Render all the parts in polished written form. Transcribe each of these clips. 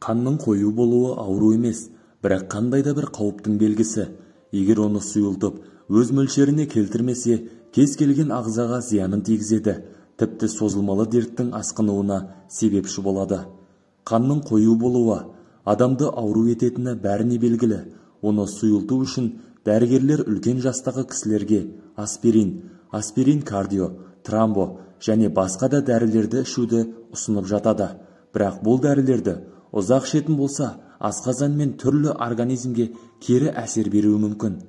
Қанның қою болуы ауру емес, бірақ қандай да бір қауіптің белгісі. Егер оны сұйылтып, өз мөлшеріне келтірмесе, кез келген ағзаға зиянын тигізеді, тіпті созылмалы дерттің асқынуына себепші болады. Қанның қою болуы адамды ауру ететіні бәріне белгілі. Оны сұйылту үшін дәрігерлер үлкен жастағы кісілерге аспирин кардио, тромбо және басқа да дәрілерді ішуді ұсынып жатады. Бірақ бұл дәрілерді ұзақ ішетін болса, асқазан мен түрлі организмге кері әсер беруі мүмкін.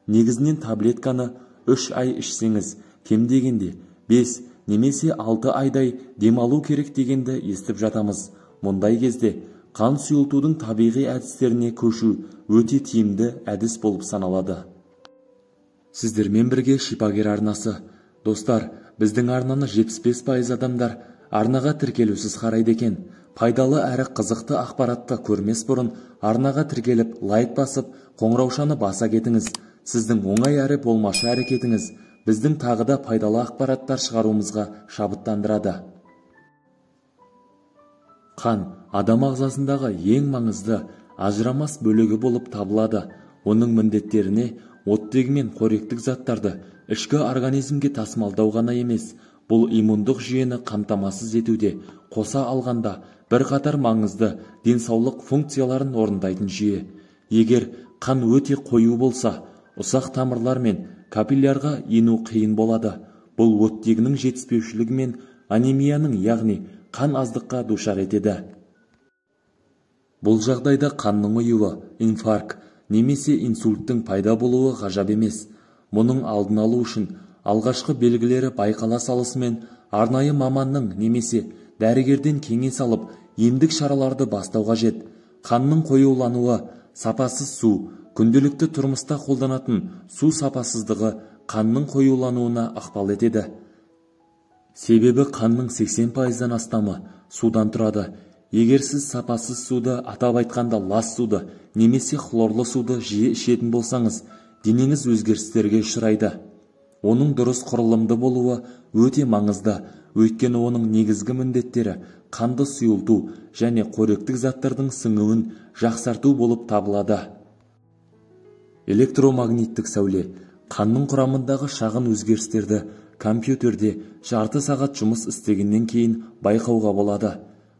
Негізінен таблетканы 3 ай ішсеңіз, кем дегенде 5 немесе 6 айдай демалу керек дегенді естіп жатамыз. Мұндай кезде қан сұйылтудың табиғи әдістеріне көшу өте тиімді әдіс болып саналады. Сіздермен бірге Шипагер арнасы. Достар, біздің арнаны 75% адамдар арнаға тіркелусіз қарайды екен. Пайдалы әрі қызықты ақпаратты көрмес бұрын арнаға тіркеліп, лайк басып, қоңыраушаны баса кетіңіз. Сіздің оңай әрі болмашы әрекетіңіз біздің тағы да пайдалы ақпараттар шығаруымызға шабыттандырады. Қан адам ағзасындағы ең маңызды, ажырамас бөлігі болып табылады. Оның міндеттеріне оттегі мен қоректік заттарды ішкі организмге тасымалдау ғана емес, бұл иммундық жүйені қамтамасыз етуде, қоса алғанда бірқатар маңызды денсаулық функцияларын орындайтын жүйе. Егер қан өте қою болса, ұсақ тамырлар мен капиллярға ену қиын болады. Бұл оттегінің жетіспеушілігі мен анемияның, яғни қан аздыққа душар етеді. Бұл жағдайда қанның ұюы, инфаркт немесе инсульттің пайда болуы ғажап емес. Мұның алдын алу үшін алғашқы белгілері байқала салысымен арнайы маманның немесе дәрігерден кеңес алып, емдік шараларды бастау қажет. Қанның қоюлануы, сапасыз су, күнделікті тұрмыста қолданатын су сапасыздығы қанның қоюлануына ықпал етеді. Себебі қанның 80%-дан астамы судан тұрады. Егер сіз сапасыз суды, атап айтқанда лас суды немесе хлорлы суды жиі ішетін болсаңыз, денеңіз өзгерістерге ұшырайды. Оның дұрыс құрылымды болуы өте маңызды, өйткені оның негізгі міндеттері қанды сұйылту және қоректік заттардың сіңуін жақсарту болып табылады. Электромагниттік сәуле қанның құрамындағы шағын өзгерістерді компьютерде жарты сағат жұмыс істегеннен кейін байқауға болады.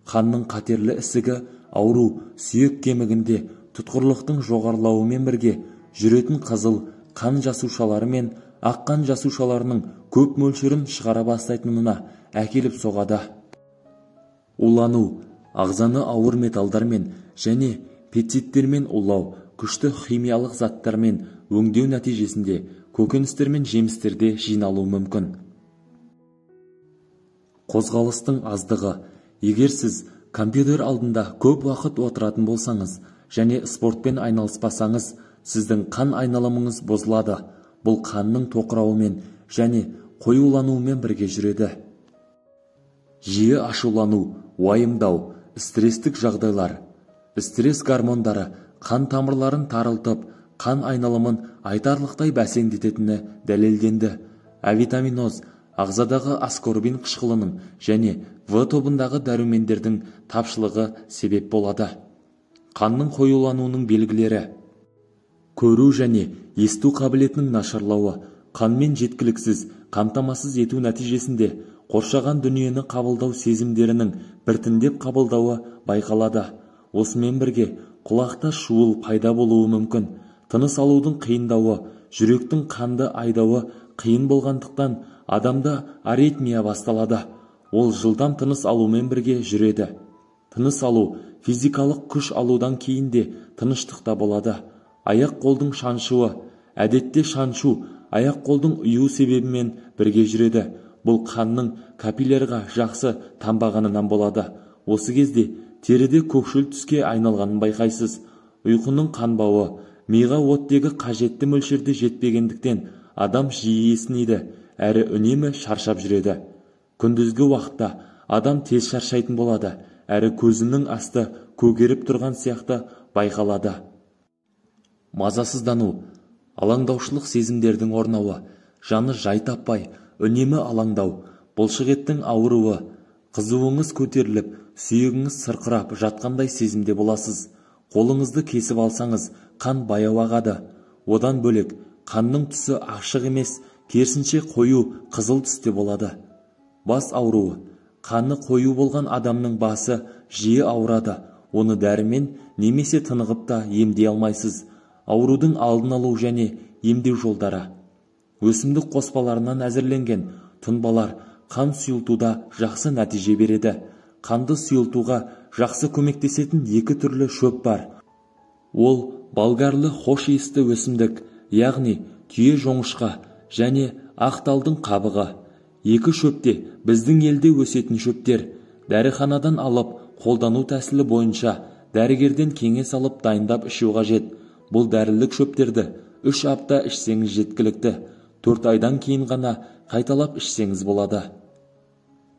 Қанның қатерлі ісігі ауру сүйек кемігінде тұтқырлықтың жоғарылауымен бірге жүретін қызыл қан жасушалары мен ақ қан жасушаларының көп мөлшерін шығара бастайтынына әкеліп соғады. Улану ағзаны ауыр металдармен және пептидтермен улау, күшті химиялық заттармен өңдеу нәтижесінде көкөністер мен жемістерде жиналуы мүмкін. Қозғалыстың аздығы. Егер сіз компьютер алдында көп уақыт отыратын болсаңыз және спортпен айналыспасаңыз, сіздің қан айналымыңыз бұзылады. Бұл қанның тоқырауымен және қоюлануымен бірге жүреді. Жиі ашулану, уайымдау, стресстік жағдайлар. Стресс гормондары қан тамырларын тарылтып, қан айналымын айтарлықтай бәсеңдететіні дәлелденді. Авитаминоз ағзадағы аскорбин қышқылының және В тобындағы дәрумендердің тапшылығы себеп болады. Қанның қоюлануының белгілері. Көру және есту қабілетінің нашарлауы, қанмен жеткіліксіз қамтамасыз ету нәтижесінде қоршаған дүниені қабылдау сезімдерінің біртіндеп қабылдауы байқалады. Осымен бірге құлақта шуыл пайда болуы мүмкін. Тыныс алудың қиындауы, жүректің қанды айдауы қиын болғандықтан адамда аритмия басталады. Ол жылдам тыныс алумен бірге жүреді. Тыныс алу физикалық күш алудан кейін де тыныштықта болады. Аяқ-қолдың шаншуы. Әдетте шаншу аяқ-қолдың ұю себебімен бірге жүреді. Бұл қанның капиллярға жақсы тамбағанынан болады. Осы кезде теріде көкшіл түске айналғанын байқайсыз. Ұйқының қанбауы, миға оттегі қажетті мөлшерде жетпегендіктен адам жиі есінейді, әрі үнемі шаршап жүреді. Күндізгі уақытта адам тез шаршайтын болады, әрі көзінің асты көгеріп тұрған сияқты байқалады. Мазасыздану, алаңдаушылық сезімдердің орнауы, жаны жай таппай, үнемі алаңдау, бұлшық еттің ауыруы, Қызуыңыз көтеріліп, сүйегіңіз сырқырап жатқандай сезімде боласыз. Қолыңызды кесіп алсаңыз, қан баяу ағады. Одан бөлек, қанның түсі ашық емес, керісінше қою қызыл түсте болады. Бас ауруы. Қаны қою болған адамның басы жиі ауырады. Оны дәрімен немесе тынығып та емдей алмайсыз. Аурудың алдын алу және емдеу жолдары. Өсімдік қоспаларынан әзірленген тұнбалар қан сұйылтуда жақсы нәтиже береді. Қанды сұйылтуға жақсы көмектесетін екі түрлі шөп бар. Ол болгарлы хош иісті өсімдік, яғни түйе жоңышқа және ақ талдың қабығы. Екі шөпте біздің елде өсетін шөптер. Дәріханадан алып, қолдану тәсілі бойынша дәрігерден кеңес алып дайындап ішу қажет. Бұл дәрілік шөптерді 3 апта ішсеңіз жеткілікті. 4 айдан кейін ғана қайталап ішсеңіз болады.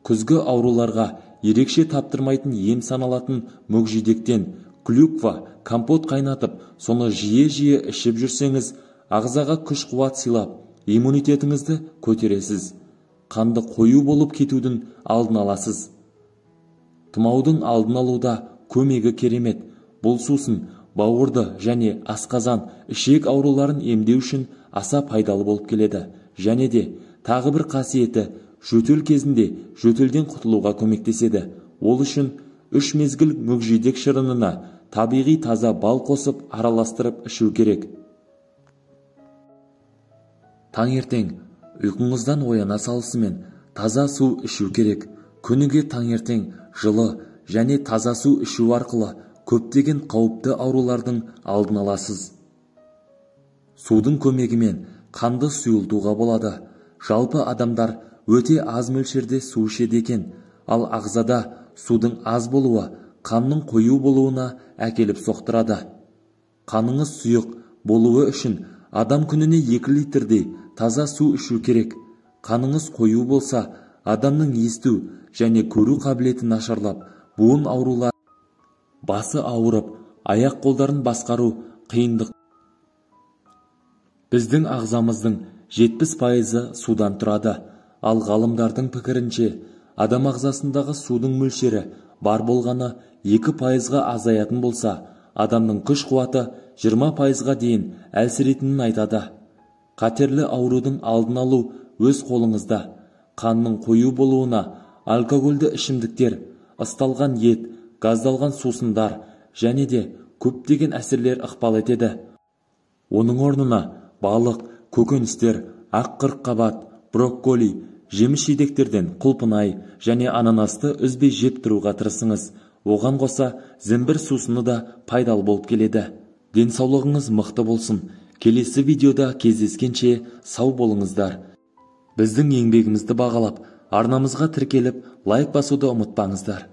Күзгі ауруларға ерекше таптырмайтын ем саналатын мүгжидектен клюква компот қайнатып, соны жиі-жиі ішіп жүрсеңіз, ағзаға күш-қуат сыйлап, иммунитетіңізді көтересіз. Қанды қою болып кетудің алдын аласыз. Тұмаудың алдын алуда көмегі керемет. Бұл сусын бауырды және асқазан, ішек ауруларын емдеу үшін аса пайдалы болып келеді. Және де тағы бір қасиеті, жөтел кезінде жөтелден құтылуға көмектеседі. Ол үшін 3 мезгіл мүгжидек шырынына табиғи таза бал қосып араластырып ішу керек. Таңертең ұйқыңыздан ояна салысымен таза су ішу керек. Күніге таңертең жылы және таза су ішу арқылы көптеген қауіпті аурулардың алдын аласыз. Судың көмегімен қанды сұйылтуға болады. Жалпы адамдар өте аз мөлшерде су ішеді екен, ал ағзада судың аз болуы қанның қою болуына әкеліп соқтырады. Қаныңыз сұйық болуы үшін адам күніне 2 литрдей таза су ішу керек. Қаныңыз қою болса, адамның есту және көру қабілеті нашарлап, буын аурулар, басы ауырып, аяқ қолдарын басқару қиындық. Біздің ағзамыздың 70% судан тұрады. Ал ғалымдардың пікірінше, адам ағзасындағы судың мөлшері бар болғаны 2%-ға азаятын болса, адамның күш қуаты 20%-ға дейін әлсіретінін айтады. Қатерлі аурудың алдын алу өз қолыңызда. Қанның қою болуына алкогольді ішімдіктер, ысталған ет, газдалған сусындар және де көптеген әсерлер ықпал етеді. Оның орнына балық, көкөністер, ақ қырыққабат, брокколи, жеміс-жидектерден құлпынай және ананасты үзбей жеп тұруға тырысыңыз. Оған қоса зімбір сусыны да пайдалы болып келеді. Денсаулығыңыз мықты болсын. Келесі видеода кездескенше сау болыңыздар. Біздің еңбегімізді бағалап, арнамызға тіркеліп, лайк басуды ұмытпаңыздар.